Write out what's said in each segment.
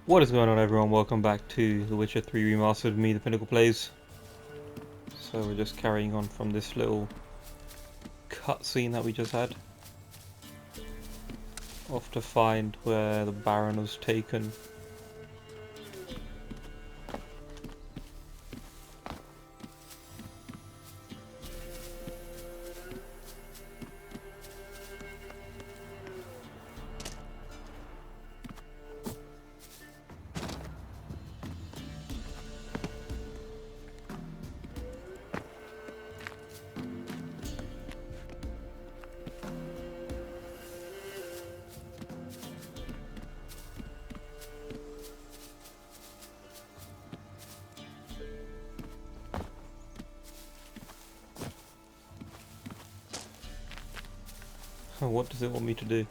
What is going on, everyone? Welcome back to The Witcher 3 Remastered with me, The Pinnacle Plays. So we're just carrying on from this little cutscene that we just had. Off to find where the Baron was taken. What does it want me to do?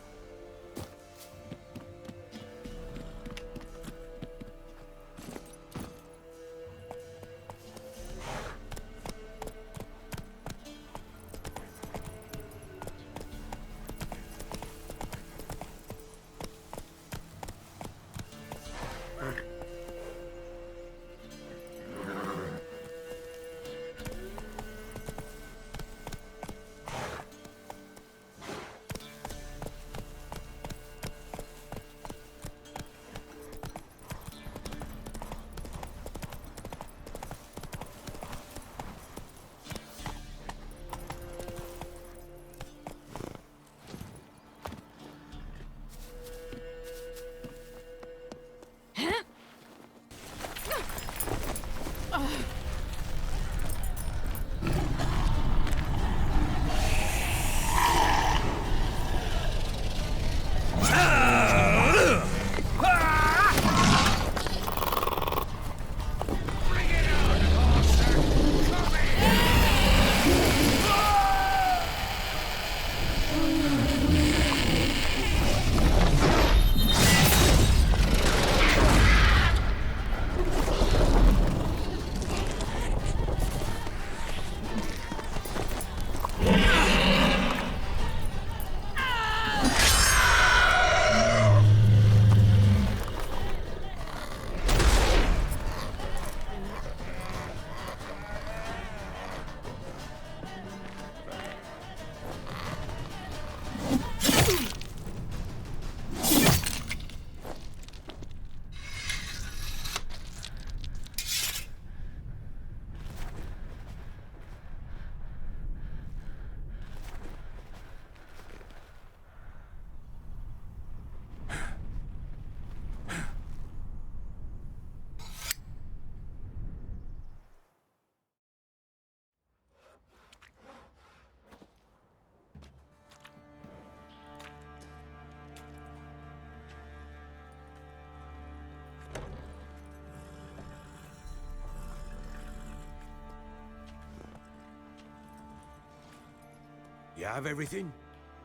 You have everything?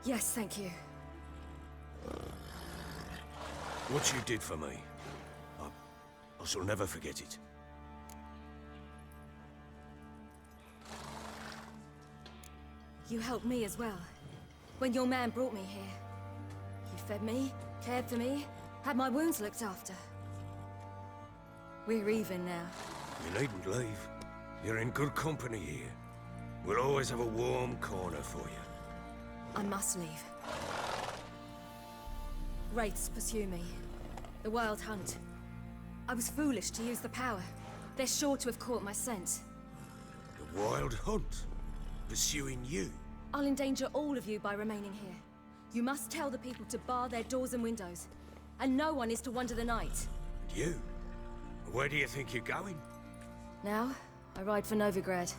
Yes, thank you. What you did for me, I shall never forget it. You helped me as well. When your man brought me here. You fed me, cared for me, had my wounds looked after. We're even now. You needn't leave. You're in good company here. We'll always have a warm corner for you. I must leave. Wraiths pursue me. The Wild Hunt. I was foolish to use the power. They're sure to have caught my scent. The Wild Hunt? Pursuing you? I'll endanger all of you by remaining here. You must tell the people to bar their doors and windows. And no one is to wander the night. You? Where do you think you're going? Now, I ride for Novigrad.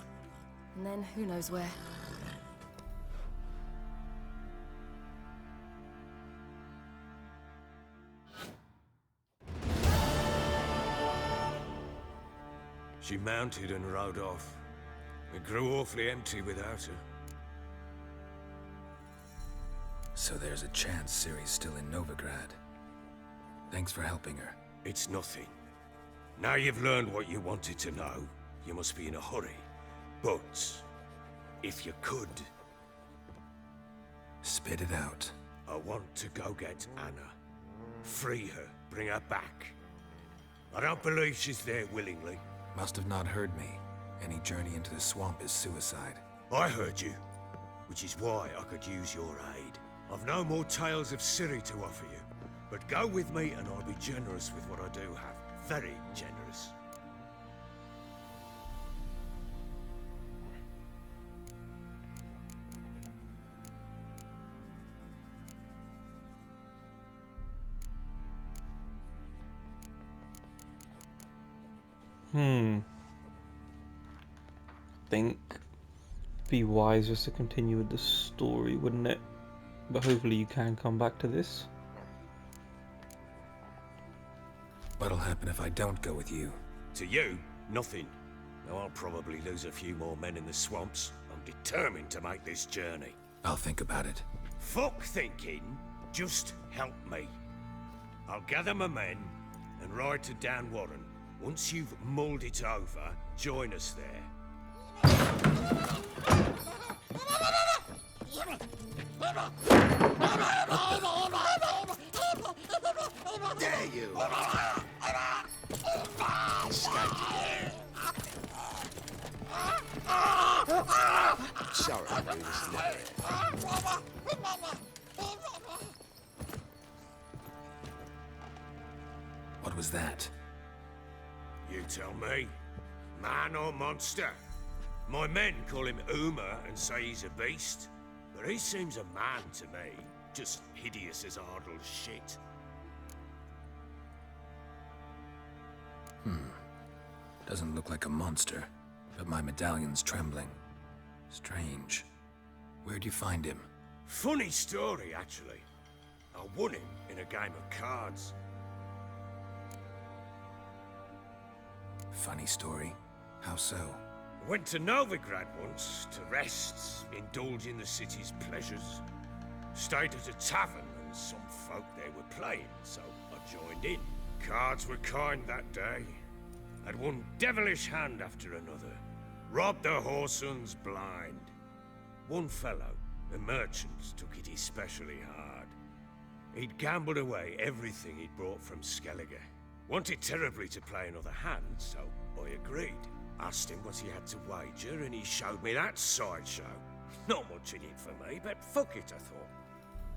And then, who knows where. She mounted and rode off. It grew awfully empty without her. So there's a chance Ciri's still in Novigrad. Thanks for helping her. It's nothing. Now you've learned what you wanted to know, you must be in a hurry. But, if you could... Spit it out. I want to go get Anna. Free her, bring her back. I don't believe she's there willingly. Must have not heard me. Any journey into the swamp is suicide. I heard you, which is why I could use your aid. I've no more tales of Ciri to offer you, but go with me and I'll be generous with what I do have. Very generous. Think be wise just to continue with the story, wouldn't it? But hopefully you can come back to this. What'll happen if I don't go with you? To you, nothing. Now I'll probably lose a few more men in the swamps. I'm determined to make this journey. I'll think about it. Fuck thinking, just help me. I'll gather my men and ride to Dan Warren. Once you've mulled it over, join us there. There you are. Sorry, we was there. What was that? You tell me. Man or monster? My men call him Uma and say he's a beast. But he seems a man to me. Just hideous as Ardle's shit. Doesn't look like a monster, but my medallion's trembling. Strange. Where'd you find him? Funny story, actually. I won him in a game of cards. Funny story. How so? Went to Novigrad once to rest, indulge in the city's pleasures. Stayed at a tavern and some folk there were playing, so I joined in. Cards were kind that day. Had one devilish hand after another. Robbed the whoresons blind. One fellow, a merchant, took it especially hard. He'd gambled away everything he'd brought from Skellige. Wanted terribly to play another hand, so I agreed. Asked him what he had to wager, and he showed me that sideshow. Not much in it for me, but fuck it, I thought.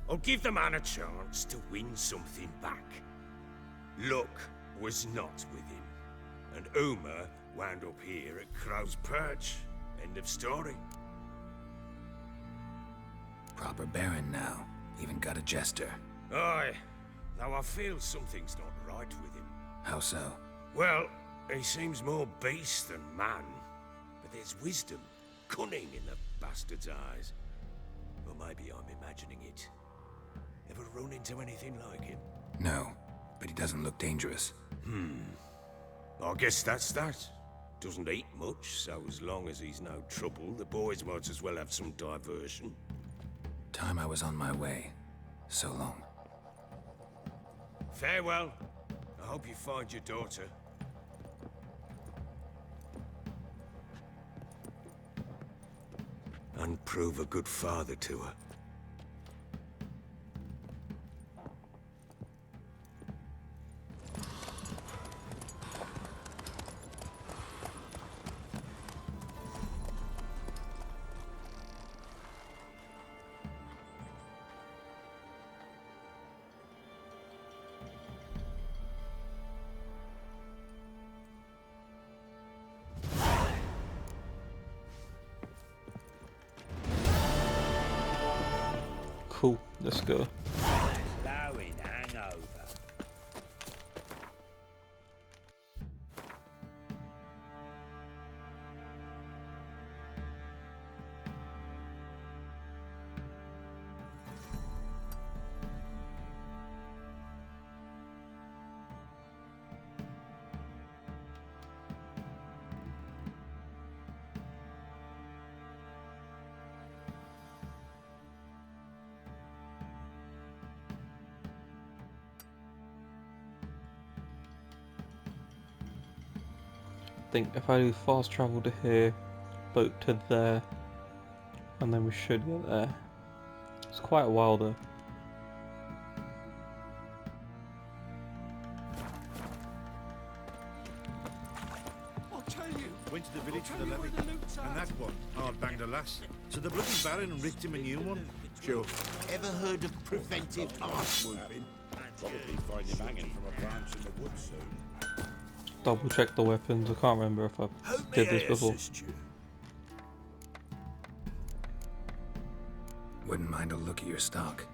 I'll give the man a chance to win something back. Luck was not with him, and Uma wound up here at Crow's Perch. End of story. Proper baron now. Even got a jester. Aye, though I feel something's not right with him. How so? Well, he seems more beast than man, but there's wisdom, cunning in the bastard's eyes. Or maybe I'm imagining it. Ever run into anything like him? No, but he doesn't look dangerous. I guess that's that. Doesn't eat much, so as long as he's no trouble, the boys might as well have some diversion. Time I was on my way. So long. Farewell. I hope you find your daughter. And prove a good father to her. Cool, let's go. Allowing hangover. Think if I do fast travel to here, boat to there, and then we should get there. It's quite a while though. Went to the village for the levy, and that one hard banged a lass. So the bloody baron ripped him a new one. Sure. Ever heard of preventive arse whooping? Probably find him hanging from a branch in the woods soon. Double check the weapons. I can't remember if I did this before. Wouldn't mind a look at your stock.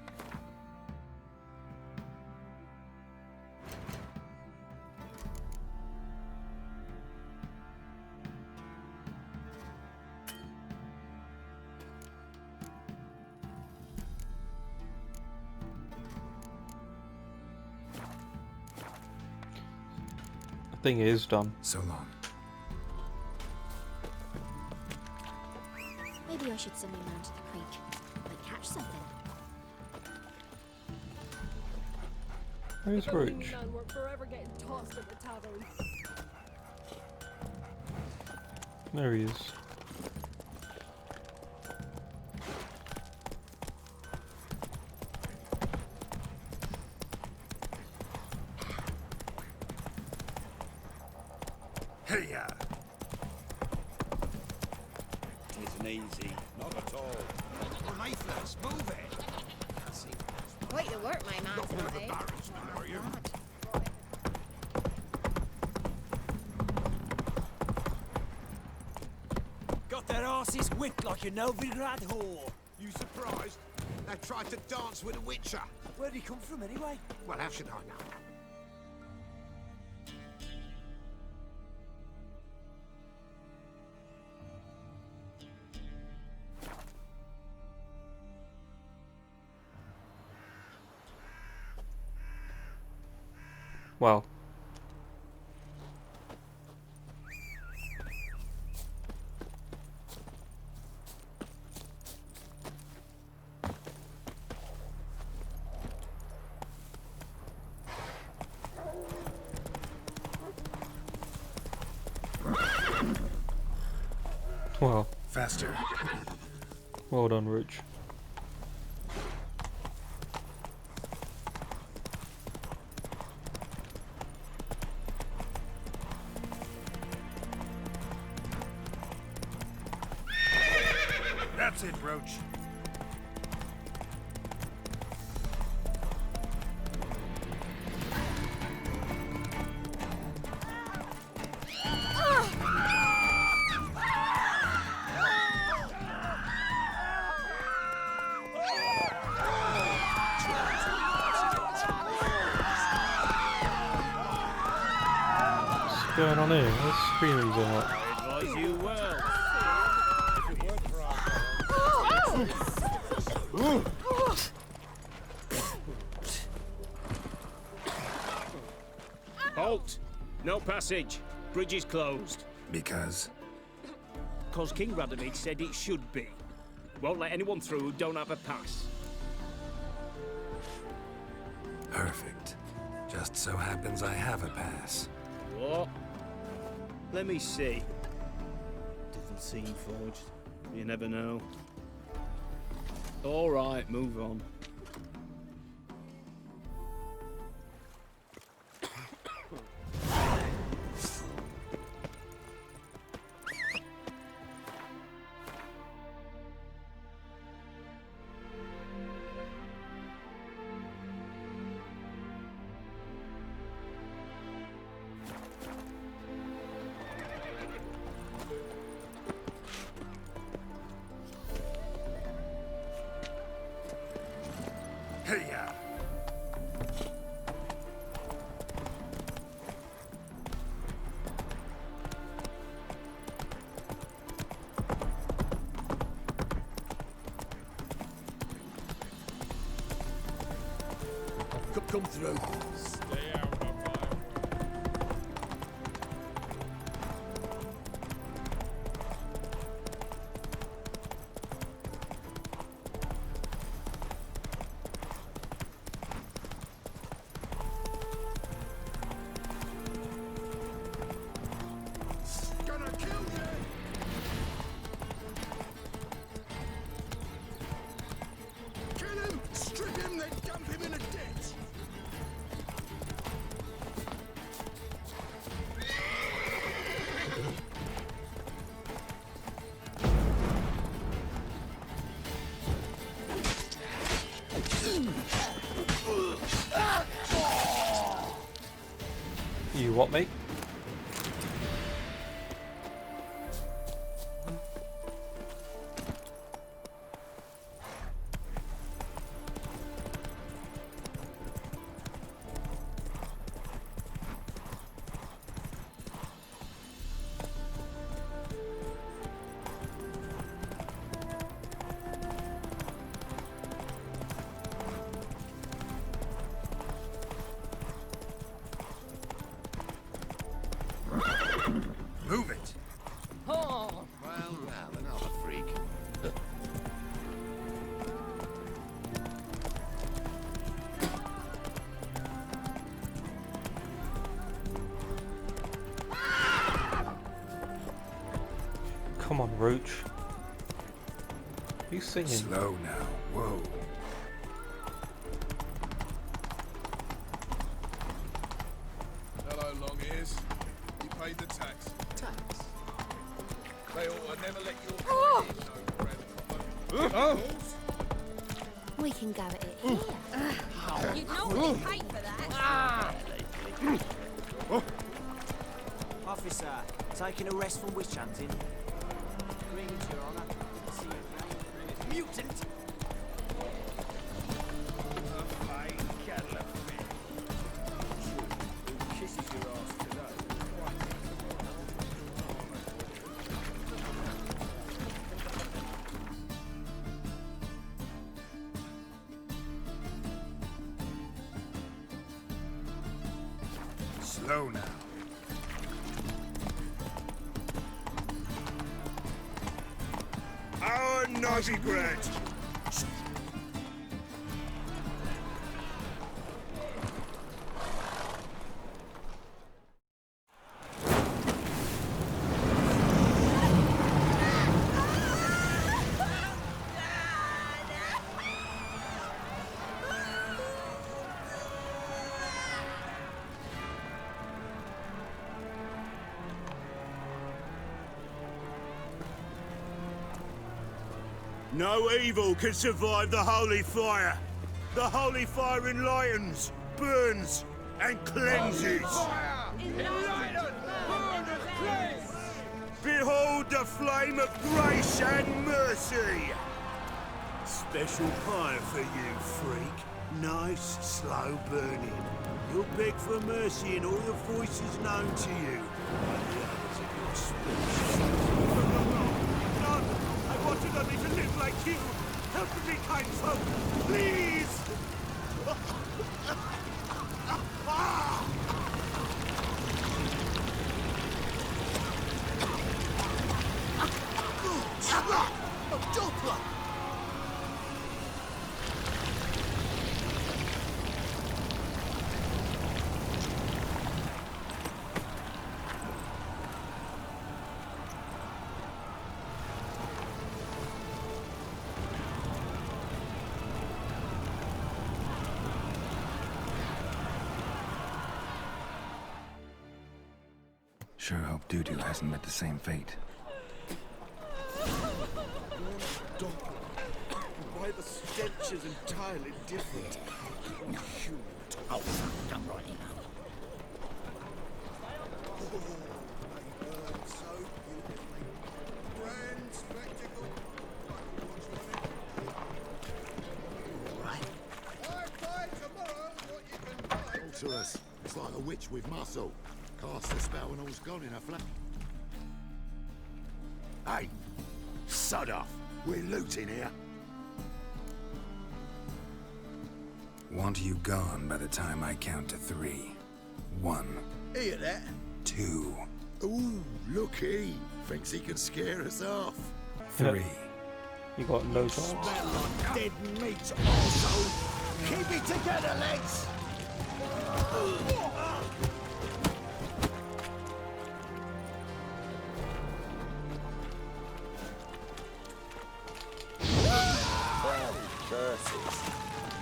I think it is done. So long. Maybe I should send my man to the creek. Might catch something. Where's Roach? Man, we're forever getting tossed at the tavern. There he is. Hey-ya! Isn't easy. Not at all. Mayflies, move it! Quite the work, my man, Not one of the tonight. barons, now, are you? Got their asses whipped like a Novigrad whore. You surprised? They tried to dance with a witcher. Where'd he come from, anyway? Well, how should I know? Wow. Wow. Faster. Well done, Roach. That's it, Roach. What's going on here? What's screaming so much? Advise you well. Halt! No passage. Bridge is closed. Because? Cause King Radomir said it should be. Won't let anyone through who don't have a pass. Perfect. Just so happens I have a pass. What? Let me see. Doesn't seem forged. You never know. All right, move on. Hey-ya! Come through. Stay out of mine. Gonna kill you! Kill him! Strip him, then dump him in a ditch! You what, mate? Move it! Well, another freak. Come on, Roach. You singing? Slow now. Whoa. Hello, long ears. You paid the tax. Tax. They ought to never let your We can go at it here. You'd not be paid for that. Officer, taking a rest from witch hunting. Greetings, Your Honour. Good to see you again. Mutant! A fine kettle of fish. Who kisses your ass today? Slow now. Our Novigrad! No evil can survive the holy fire. The holy fire enlightens, burns, and cleanses. Behold the flame of grace and mercy. Special fire for you, freak. Nice, slow burning. You'll beg for mercy in all the voices known to you. And the others of your species. No, I wanted only to live like you. Help me, kind folk, please! Sure hope Doo-Doo hasn't met the same fate. Why the stench is entirely different. Oh, come right in. Grand spectacle. To us. It's like a witch with muscle. Cast a spell and all's gone in a flash. Hey! Sod off! We're looting here. Want you gone by the time I count to 3. 1. Hear that? 2. Ooh, looky. Thinks he can scare us off. 3. You got no chance. Smell like dead meat, also. Keep it together, legs!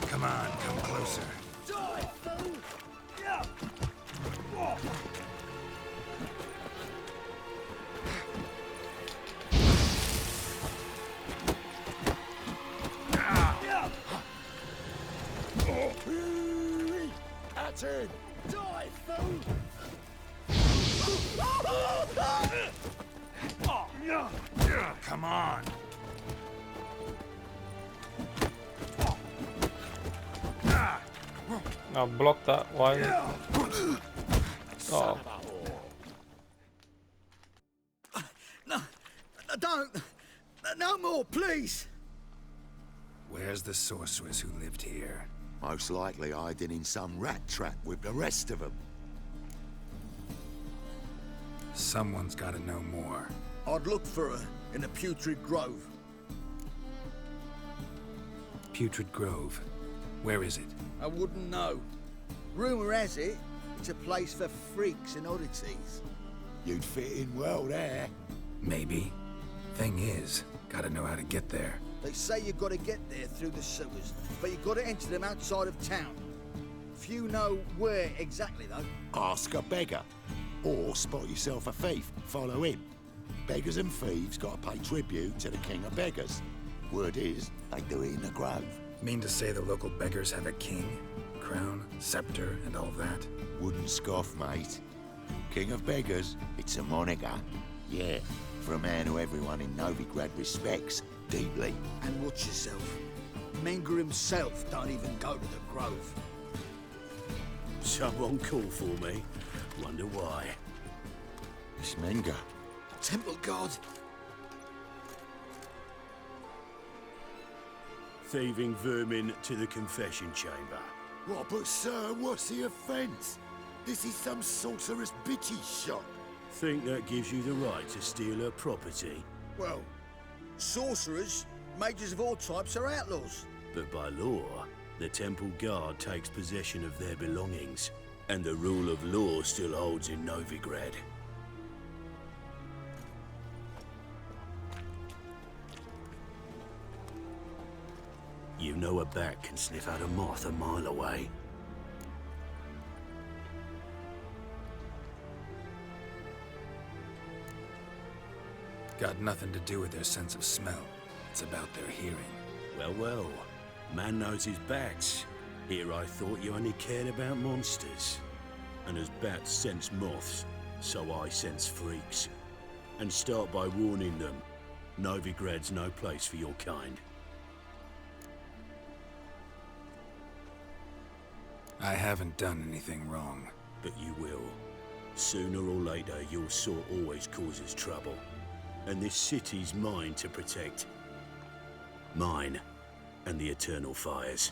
Come on, come closer. At him! Die, fool! Come on. I'll block that. Why? Oh. No, don't. No more, please. Where's the sorceress who lived here? Most likely hiding in some rat trap with the rest of them. Someone's gotta know more. I'd look for her in the Putrid Grove. Putrid Grove. Where is it? I wouldn't know. Rumour has it, it's a place for freaks and oddities. You'd fit in well there. Maybe. Thing is, gotta know how to get there. They say you've got to get there through the sewers, but you've got to enter them outside of town. Few know where exactly, though. Ask a beggar. Or spot yourself a thief. Follow him. Beggars and thieves got to pay tribute to the king of beggars. Word is, they do it in the grove. Mean to say the local beggars have a king, crown, scepter, and all that? Wouldn't scoff, mate. King of beggars, it's a moniker. Yeah, for a man who everyone in Novigrad respects deeply. And watch yourself. Menger himself don't even go to the grove. Someone call for me. Wonder why. It's Menger. Temple God. Thieving vermin to the confession chamber. What, but sir, what's the offence? This is some sorcerer's bitchy shop. Think that gives you the right to steal her property? Well, sorcerers, mages of all types are outlaws. But by law, the temple guard takes possession of their belongings, and the rule of law still holds in Novigrad. You know a bat can sniff out a moth a mile away. Got nothing to do with their sense of smell. It's about their hearing. Well, well. Man knows his bats. Here I thought you only cared about monsters. And as bats sense moths, so I sense freaks. And start by warning them. Novigrad's no place for your kind. I haven't done anything wrong. But you will. Sooner or later, your sort always causes trouble. And this city's mine to protect. Mine. And the eternal fires.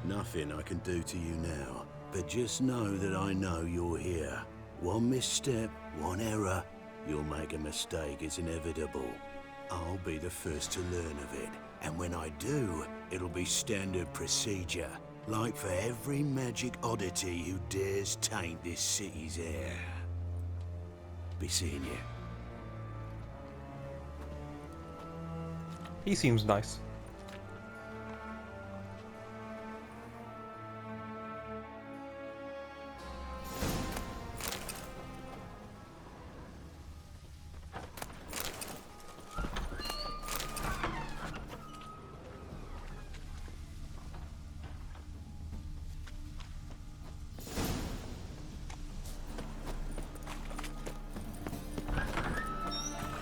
Nothing I can do to you now. But just know that I know you're here. One misstep, one error, you'll make a mistake, it's inevitable. I'll be the first to learn of it. And when I do, it'll be standard procedure. Like for every magic oddity who dares taint this city's air. Be seeing you. He seems nice.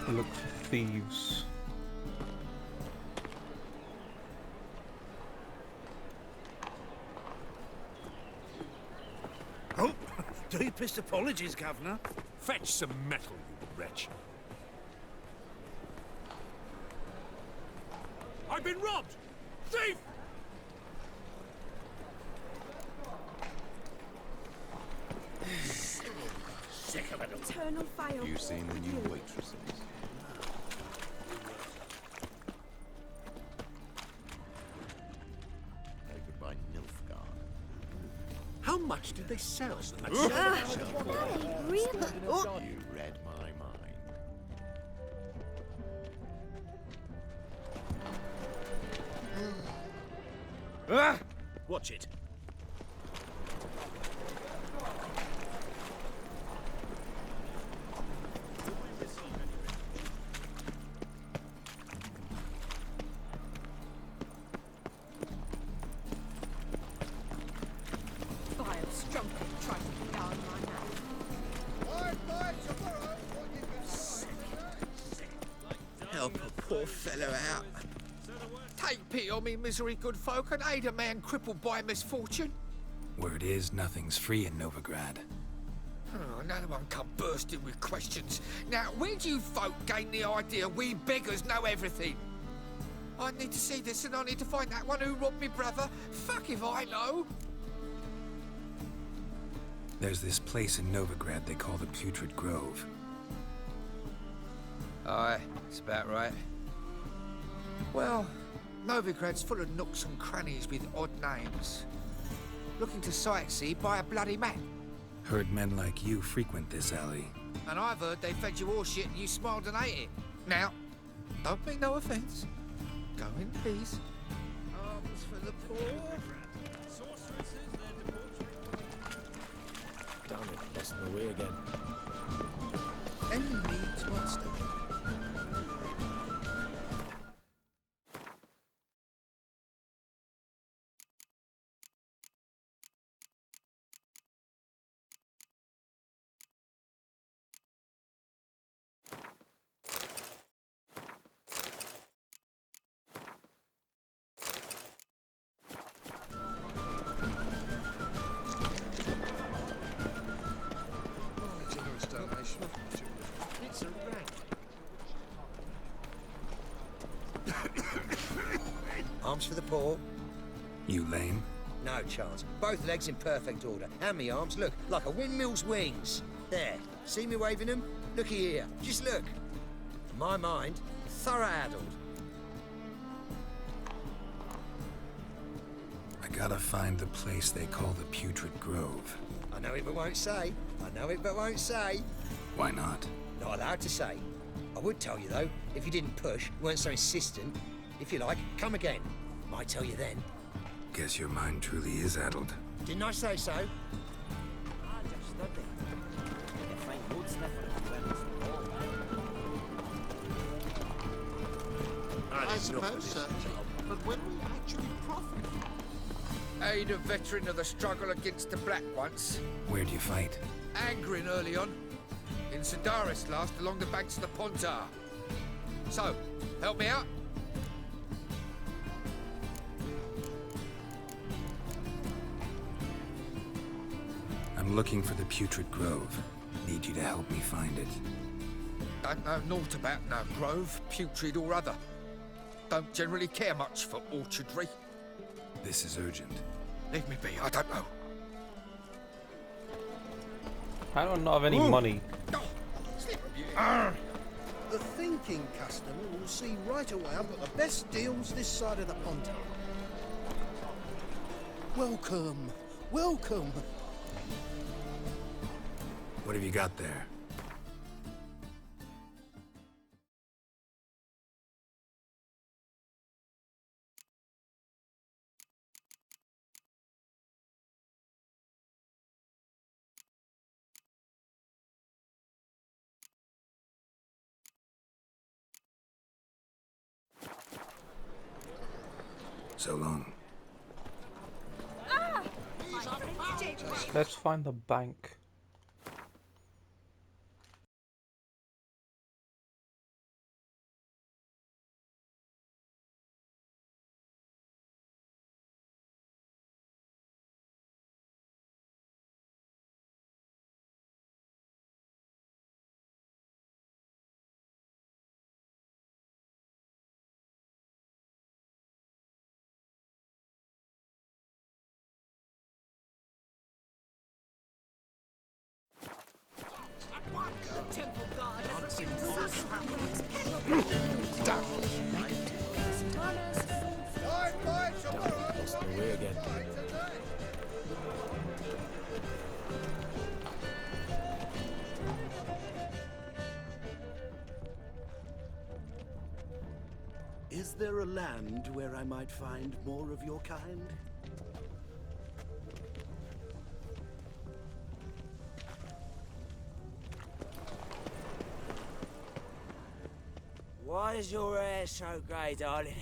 Look for thieves. Oh, deepest apologies, Governor. Fetch some metal, you wretch. I've been robbed! Thief! Sick of it. Eternal fire. You seen the new waitresses? Favored by Nilfgaard. How much did they sell? Really? You read my mind. Watch it. Vile strumpet tried to beguile my man. Help a poor fellow out. Take pity on me, misery, good folk, and aid a man crippled by misfortune. Word is, nothing's free in Novigrad. Oh, another one come bursting with questions. Now, where do you folk gain the idea we beggars know everything? I need to see this and I need to find that one who robbed me brother. Fuck if I know. There's this place in Novigrad they call the Putrid Grove. Aye, that's about right. Well, Novigrad's full of nooks and crannies with odd names. Looking to sightsee by a bloody map. Heard men like you frequent this alley. And I've heard they fed you horse shit and you smiled and ate it. Now, don't mean no offence. Go in peace. Arms for the poor. Damn it, lost my way again. Any needs monster. It's a rank. Arms for the poor. You lame? No chance. Both legs in perfect order. And me arms, look, like a windmill's wings. There. See me waving them? Looky here. Just look. My mind, thorough addled. I gotta find the place they call the Putrid Grove. I know it but won't say. I know it but won't say. Why not? Not allowed to say. I would tell you though, if you didn't push, weren't so insistent. If you like, come again. Might tell you then. Guess your mind truly is addled. Didn't I say so? I suppose so. But when we actually profit? Aid a veteran of the struggle against the Black once. Where do you fight? Angering early on. In Sedaris last, along the banks of the Pontar. So, help me out? I'm looking for the Putrid Grove. Need you to help me find it. Don't know naught about no grove, putrid or other. Don't generally care much for orchardry. This is urgent. Leave me be, I don't know. I don't have any money. The thinking customer will see right away I've got the best deals this side of the pond. Welcome, welcome. What have you got there? So long. Let's find the bank. Temple guard has refused Lost my way again. Is there a land where I might find more of your kind? Why is your hair so grey, darling?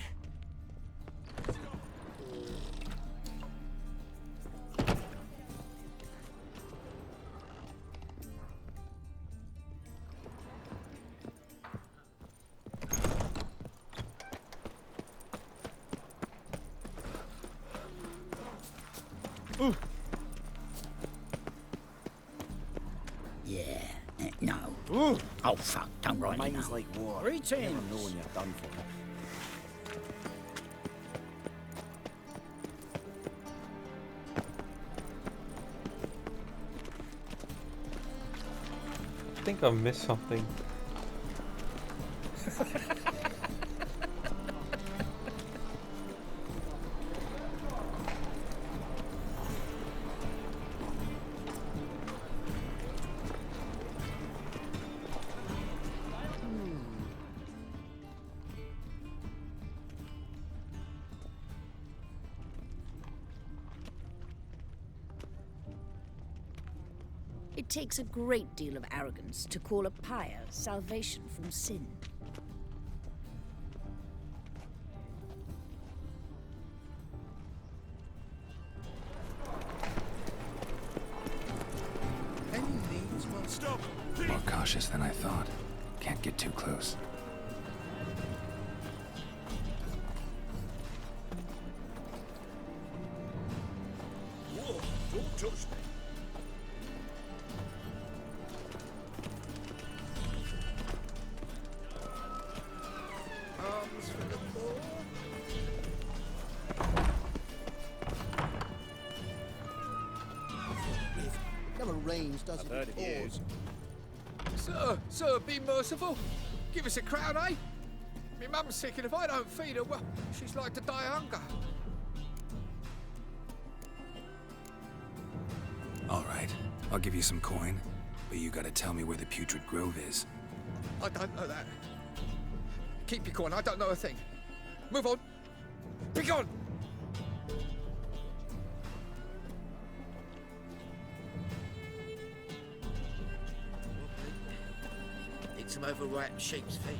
Yeah. No. Ooh. Oh, fuck. Don't write it Main's now. like war. Greetings. Never know when you're done for. I think I've missed something. It takes a great deal of arrogance to call a pyre salvation from sin. Stop! More cautious than I thought. Can't get too close. Whoa! Don't touch me! Arms for the poor. Never rains, does it? heard of you. Sir, be merciful. Give us a crown, eh? My mum's sick, and if I don't feed her, well, she's like to die of hunger. All right, I'll give you some coin, but you gotta tell me where the Putrid Grove is. I don't know that. Keep your coin, I don't know a thing. Move on. Be gone! Need some overripe sheep's feet.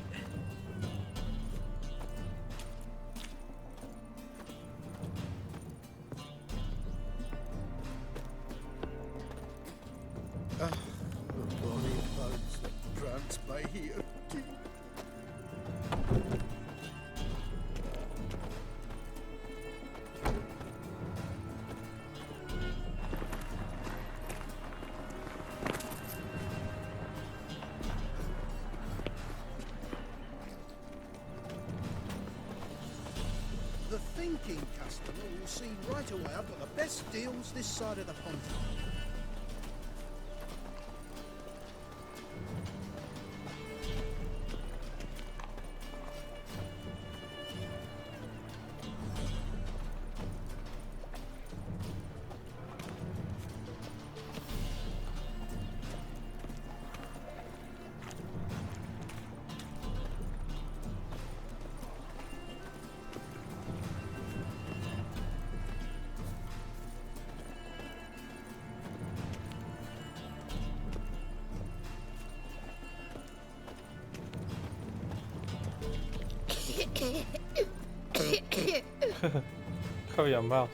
The body bones that prance by here. The thinking customer will see right away I've got the best deals this side of the pond. Cover your mouth.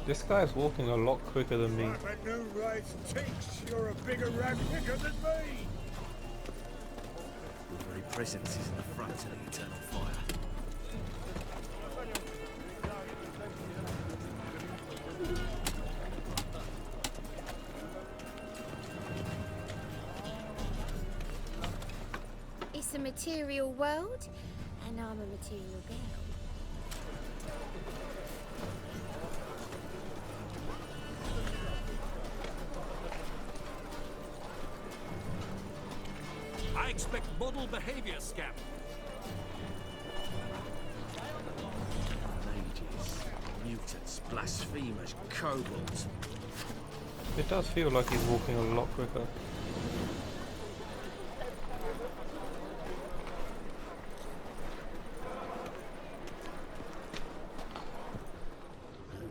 This guy's walking a lot quicker than me. If a new rise takes, you're a bigger rat picker than me! Your very presence is an affront to the eternal fire. It's a material world, and I'm a material girl. I expect model behavior, scamp. Mages, mutants, blasphemers, kobolds. It does feel like he's walking a lot quicker.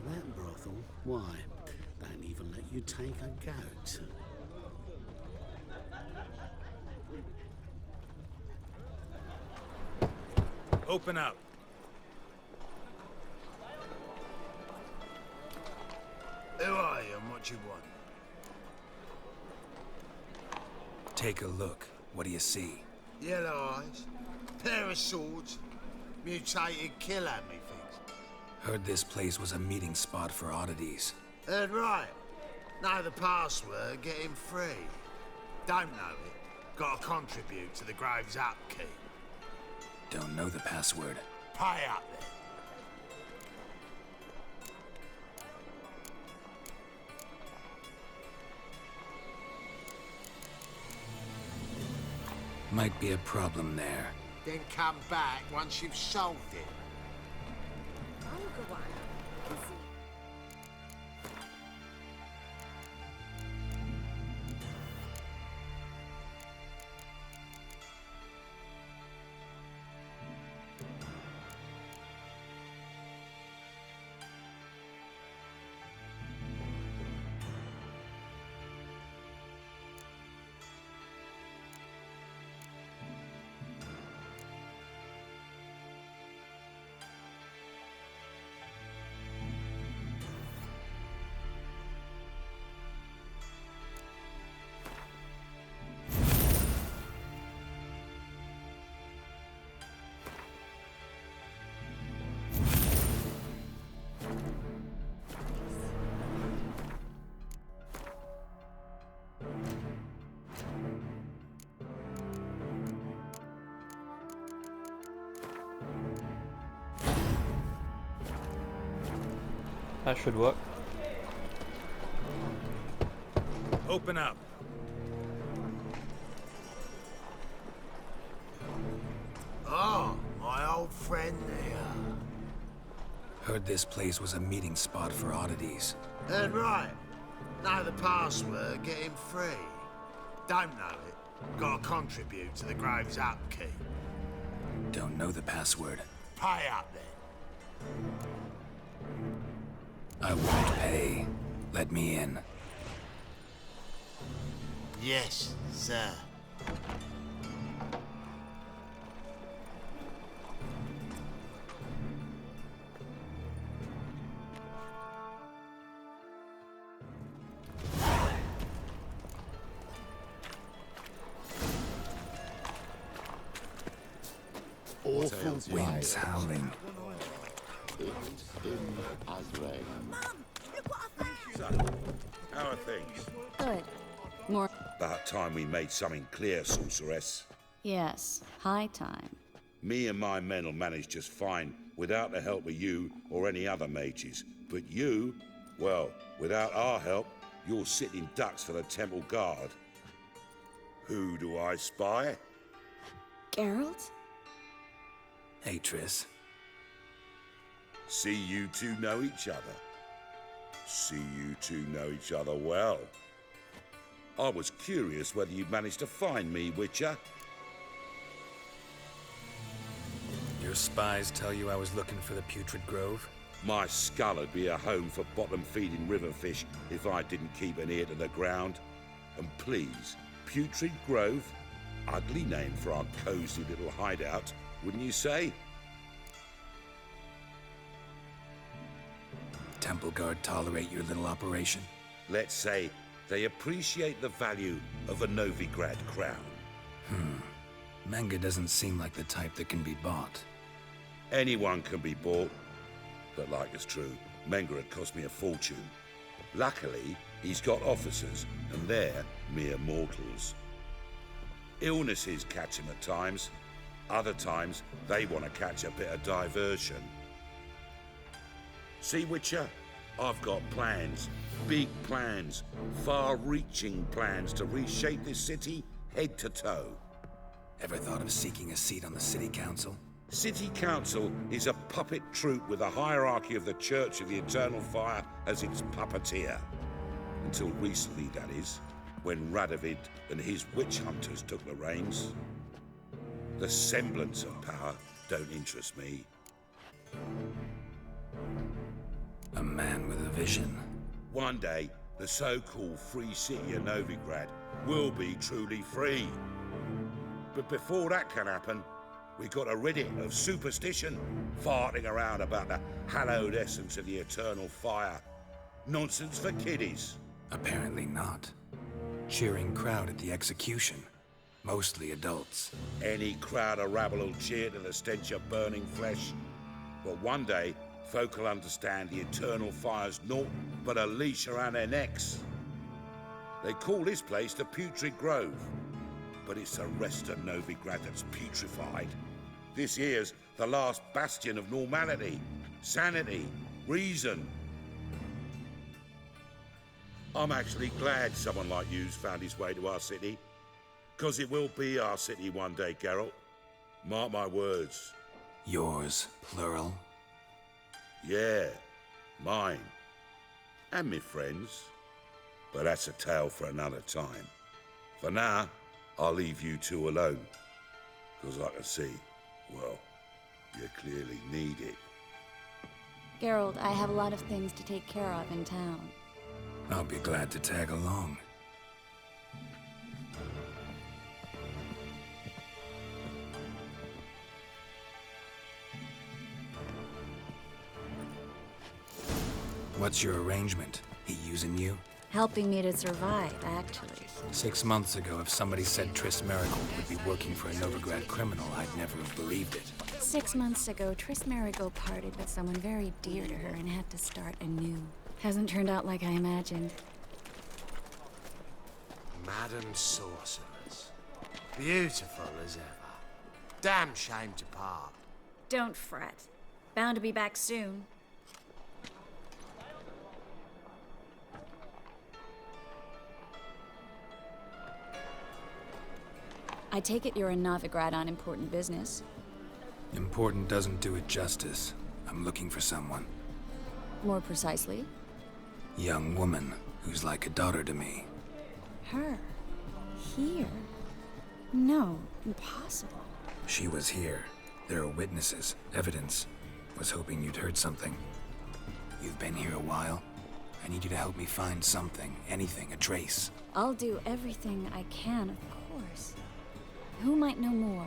That brothel? Why? Don't even let you take a goat. Open up. Who are you and what you want? Take a look. What do you see? Yellow eyes, Pair of swords, mutated killer, methinks. Heard this place was a meeting spot for oddities. Heard right. Know the password, get him free. Don't know it, gotta contribute to the Grave's upkeep. Don't know the password. Pay up then. Might be a problem there. Then come back once you've solved it. That should work. Open up. Oh, my old friend there. Heard this place was a meeting spot for oddities. Heard right. Know the password, get him free. Don't know it, gotta contribute to the Grave's upkeep. Don't know the password. Pay up then. I won't pay. Let me in. Yes, sir. Awful winds howling. So, how are things? Good. More. About time we made something clear, sorceress. Yes, high time. Me and my men'll manage just fine without the help of you or any other mages. But you, well, without our help, you're sitting ducks for the temple guard. Who do I spy? Geralt? Hey, Triss. See you two know each other. See you two know each other well. I was curious whether you'd managed to find me, Witcher. Your spies tell you I was looking for the Putrid Grove? My skull would be a home for bottom-feeding river fish if I didn't keep an ear to the ground. And please, Putrid Grove? Ugly name for our cozy little hideout, wouldn't you say? Temple Guard tolerate your little operation? Let's say they appreciate the value of a Novigrad crown. Manga doesn't seem like the type that can be bought. Anyone can be bought. But like it's true, Menga had cost me a fortune. Luckily, he's got officers, and they're mere mortals. Illnesses catch him at times. Other times, they want to catch a bit of diversion. See, Witcher? I've got plans. Big plans. Far-reaching plans to reshape this city head to toe. Ever thought of seeking a seat on the city council? City Council is a puppet troupe with a hierarchy of the Church of the Eternal Fire as its puppeteer. Until recently, that is, when Radovid and his witch hunters took the reins. The semblance of power don't interest me. A man with a vision. One day, the so-called free city of Novigrad will be truly free. But before that can happen, we got to rid it of superstition, farting around about the hallowed essence of the eternal fire. Nonsense for kiddies. Apparently not. Cheering crowd at the execution. Mostly adults. Any crowd of rabble will cheer to the stench of burning flesh. But one day, folk will understand the eternal fire's naught but a leash around their necks. They call this place the Putrid Grove, but it's the rest of Novigrad that's putrefied. This here's the last bastion of normality, sanity, reason. I'm actually glad someone like you's found his way to our city, because it will be our city one day, Geralt. Mark my words. Yours, plural? Yeah, mine. And me friends. But that's a tale for another time. For now, I'll leave you two alone. Because I can see, well, you clearly need it. Geralt, I have a lot of things to take care of in town. I'll be glad to tag along. What's your arrangement? He using you? Helping me to survive, actually. 6 months ago, if somebody said Triss Merigold would be working for a Novigrad criminal, I'd never have believed it. 6 months ago, Triss Merigold parted with someone very dear to her and had to start anew. Hasn't turned out like I imagined. Madam Sorceress. Beautiful as ever. Damn shame to part. Don't fret. Bound to be back soon. I take it you're in Novigrad on important business. Important doesn't do it justice. I'm looking for someone. More precisely? Young woman who's like a daughter to me. Her? Here? No, impossible. She was here. There are witnesses, evidence. Was hoping you'd heard something. You've been here a while. I need you to help me find something, anything, a trace. I'll do everything I can, of course. Who might know more?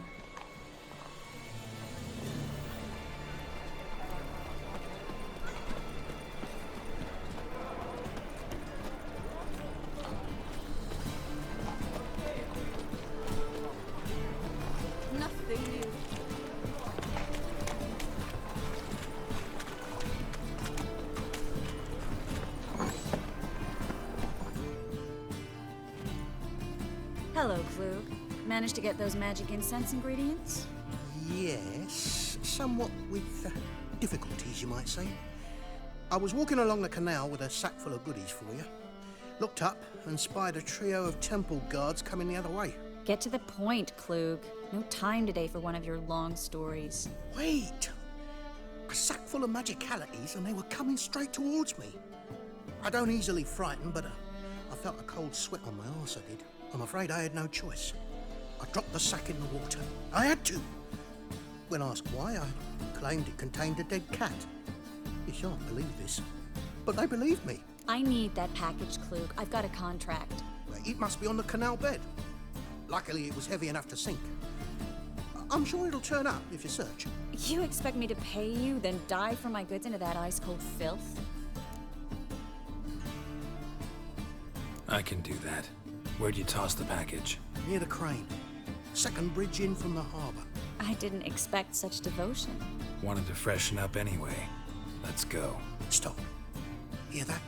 Nothing new. Hello, Klug. Managed to get those magic incense ingredients? Yes, somewhat with difficulties, you might say. I was walking along the canal with a sack full of goodies for you. Looked up and spied a trio of temple guards coming the other way. Get to the point, Klug. No time today for one of your long stories. Wait! A sack full of magicalities and they were coming straight towards me. I don't easily frighten, but I felt a cold sweat on my arse, I did. I'm afraid I had no choice. I dropped the sack in the water. I had to. When asked why, I claimed it contained a dead cat. You shan't believe this, but they believed me. I need that package, Klug. I've got a contract. It must be on the canal bed. Luckily, it was heavy enough to sink. I'm sure it'll turn up if you search. You expect me to pay you, then dive for my goods into that ice-cold filth? I can do that. Where'd you toss the package? Near the crane. Second bridge in from the harbour. I didn't expect such devotion. Wanted to freshen up anyway. Let's go. Stop. Hear that?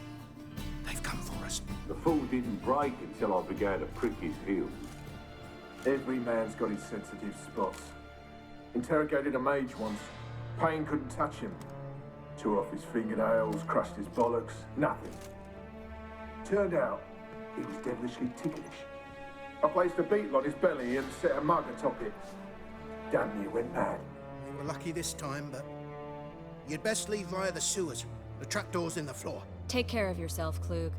They've come for us. The fool didn't break until I began to prick his heels. Every man's got his sensitive spots. Interrogated a mage once. Pain couldn't touch him. Tore off his fingernails, crushed his bollocks, nothing. Turned out, he was devilishly ticklish. I placed a beetle on his belly and set a mug atop it. Damn near went mad. You were lucky this time, but you'd best leave via the sewers. The trapdoor's in the floor. Take care of yourself, Klug.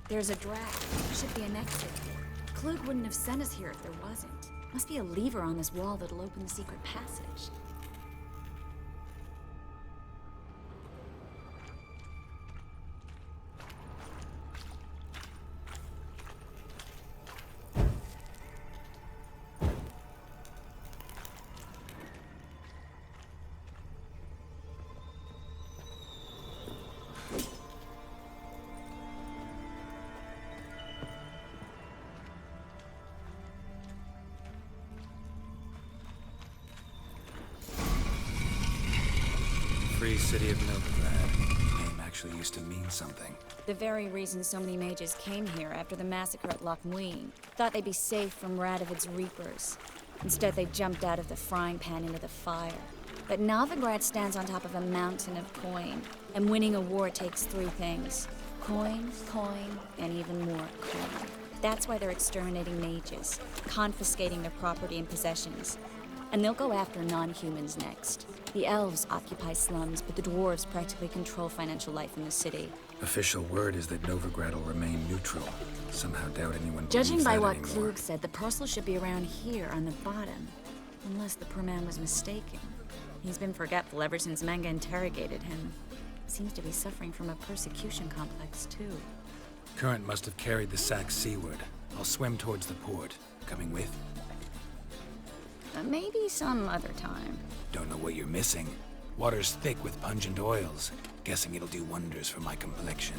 There's a draft. Should be an exit. Klug wouldn't have sent us here if there wasn't. Must be a lever on this wall that'll open the secret passage. Free City of Novigrad. Name actually used to mean something. The very reason so many mages came here after the massacre at Loch Muin. Thought they'd be safe from Radovid's reapers. Instead, they jumped out of the frying pan into the fire. But Novigrad stands on top of a mountain of coin. And winning a war takes three things. Coin, coin, and even more coin. That's why they're exterminating mages, confiscating their property and possessions. And they'll go after non-humans next. The elves occupy slums, but the dwarves practically control financial life in the city. Official word is that Novigrad will remain neutral. Somehow doubt anyone Judging believes by that what anymore. Klug said, the parcel should be around here on the bottom. Unless the poor man was mistaken. He's been forgetful ever since Manga interrogated him. Seems to be suffering from a persecution complex, too. Current must have carried the sack seaward. I'll swim towards the port. Coming with? Maybe some other time. Don't know what you're missing. Water's thick with pungent oils. Guessing it'll do wonders for my complexion.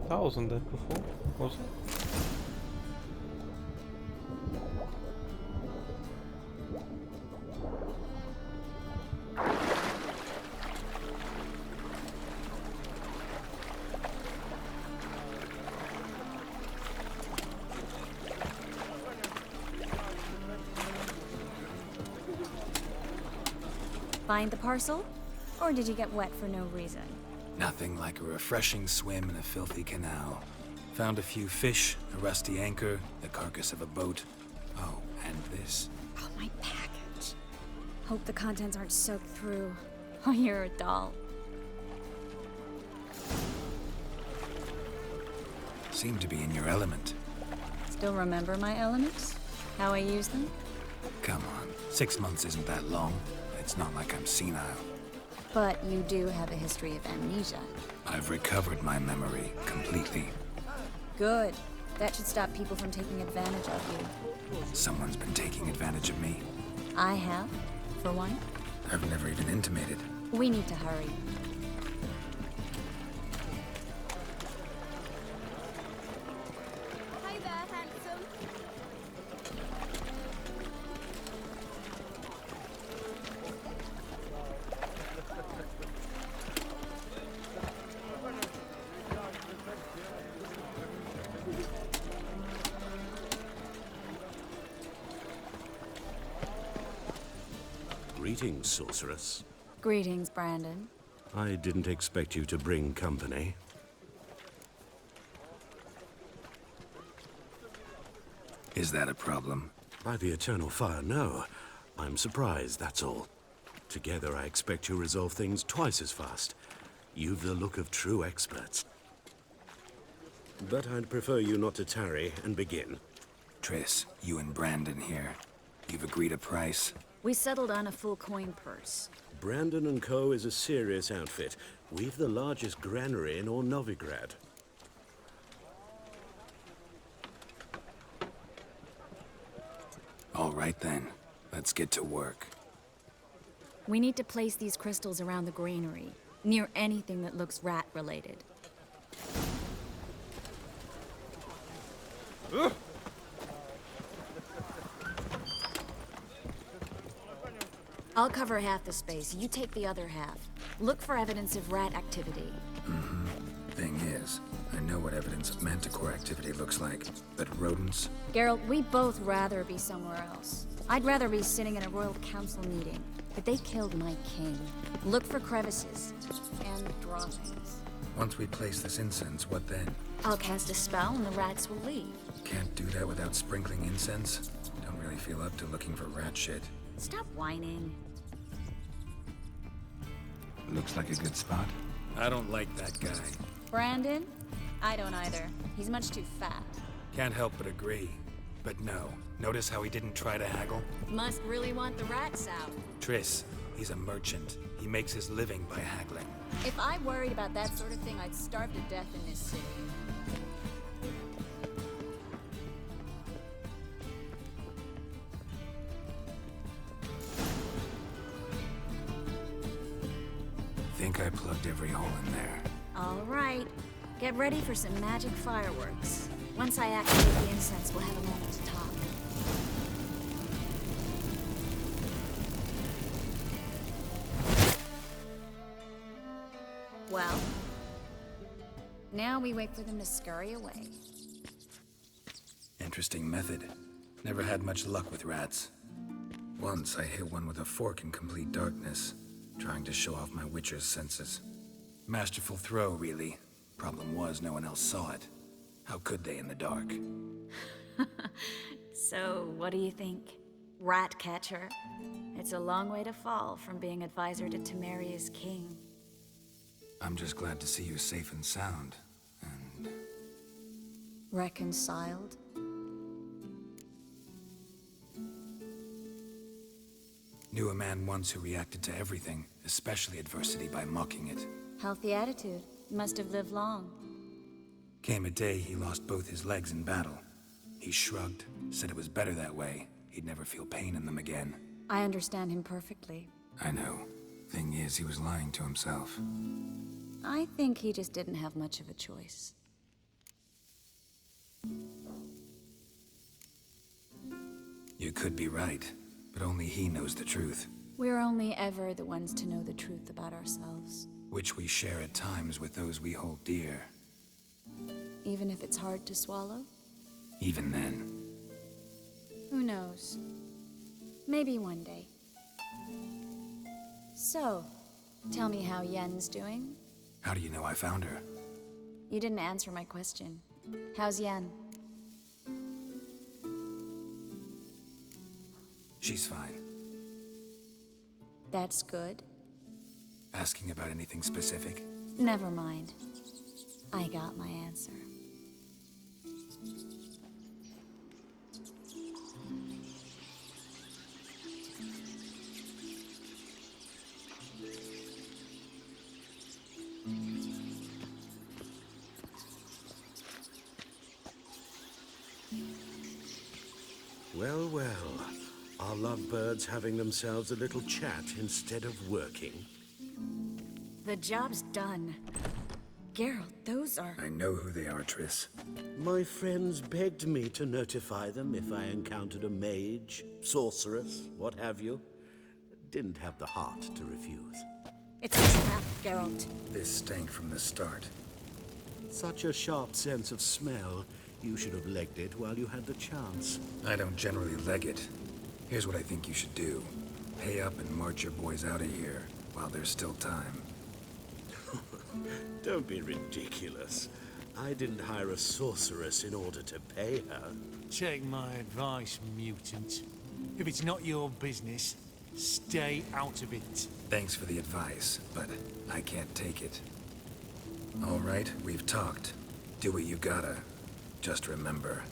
That wasn't there before, was it? Find the parcel? Or did you get wet for no reason? Nothing like a refreshing swim in a filthy canal. Found a few fish, a rusty anchor, the carcass of a boat. Oh, and this. Oh, my package. Hope the contents aren't soaked through. Oh, you're a doll. Seem to be in your element. Still remember my elements? How I use them? Come on, 6 months isn't that long. It's not like I'm senile. But you do have a history of amnesia. I've recovered my memory completely. Good. That should stop people from taking advantage of you. Someone's been taking advantage of me. I have, for one. I've never even intimated. We need to hurry. Hey there, handsome. Greetings, sorceress. Greetings, Brandon. I didn't expect you to bring company. Is that a problem? By the eternal fire, no. I'm surprised, that's all. Together, I expect you resolve things twice as fast. You've the look of true experts. But I'd prefer you not to tarry and begin. Triss, you and Brandon here. You've agreed a price? We settled on a full coin purse. Brandon & Co. is a serious outfit. We've the largest granary in all Novigrad. right then. Let's get to work. We need to place these crystals around the granary, near anything that looks rat-related. I'll cover half the space, you take the other half. Look for evidence of rat activity. Thing is, I know what evidence of manticore activity looks like, but rodents? Geralt, we'd both rather be somewhere else. I'd rather be sitting in a royal council meeting, but they killed my king. Look for crevices and droppings. Once we place this incense, what then? I'll cast a spell and the rats will leave. Can't do that without sprinkling incense? Don't really feel up to looking for rat shit. Stop whining. Looks like a good spot. I don't like that guy. Brandon? I don't either. He's much too fat. Can't help but agree. But no. Notice how he didn't try to haggle? Must really want the rats out. Triss, he's a merchant. He makes his living by haggling. If I worried about that sort of thing, I'd starve to death in this city. Think I plugged every hole in there. All right. Get ready for some magic fireworks. Once I activate the incense, we'll have a moment to talk. Well, now we wait for them to scurry away. Interesting method. Never had much luck with rats. Once I hit one with a fork in complete darkness, trying to show off my witcher's senses. Masterful throw, really. Problem was, no one else saw it. How could they in the dark? So, what do you think? Rat catcher? It's a long way to fall from being advisor to Temeria's king. I'm just glad to see you safe and sound. And... Reconciled? Knew a man once who reacted to everything, especially adversity, by mocking it. Healthy attitude. Must have lived long. Came a day he lost both his legs in battle. He shrugged, said it was better that way. He'd never feel pain in them again. I understand him perfectly. I know. Thing is, he was lying to himself. I think he just didn't have much of a choice. You could be right, but only he knows the truth. We're only ever the ones to know the truth about ourselves. Which we share at times with those we hold dear. Even if it's hard to swallow? Even then. Who knows? Maybe one day. So, tell me how Yen's doing? How do you know I found her? You didn't answer my question. How's Yen? She's fine. That's good. Asking about anything specific? Never mind. I got my answer. Well, well. Are lovebirds having themselves a little chat instead of working? The job's done. Geralt, those are... I know who they are, Triss. My friends begged me to notify them if I encountered a mage, sorceress, what have you. Didn't have the heart to refuse. It's a trap, Geralt. This stank from the start. Such a sharp sense of smell. You should have legged it while you had the chance. I don't generally leg it. Here's what I think you should do. Pay up and march your boys out of here while there's still time. Don't be ridiculous. I didn't hire a sorceress in order to pay her. Take my advice, mutant. If it's not your business, stay out of it. Thanks for the advice, but I can't take it. All right, we've talked. Do what you gotta. Just remember,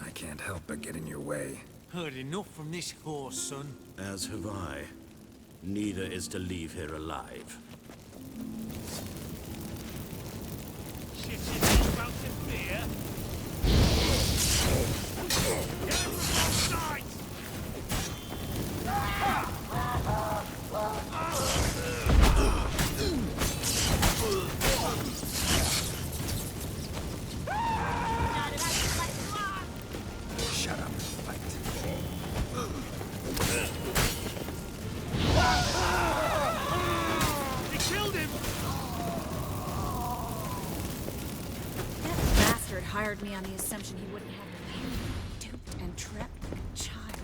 I can't help but get in your way. Heard enough from this horse, son. As have I. Neither is to leave here alive. Shit is about to fear. Get him from all sides! hired me on the assumption he wouldn't have to pay me, duped and trapped like a child.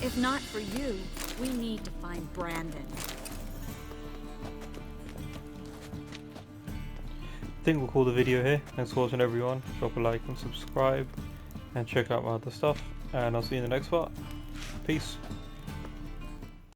If not for you, we need to find Brandon. I think we'll call the video here. Thanks for watching, everyone. Drop a like and subscribe, and check out my other stuff. And I'll see you in the next part. Peace.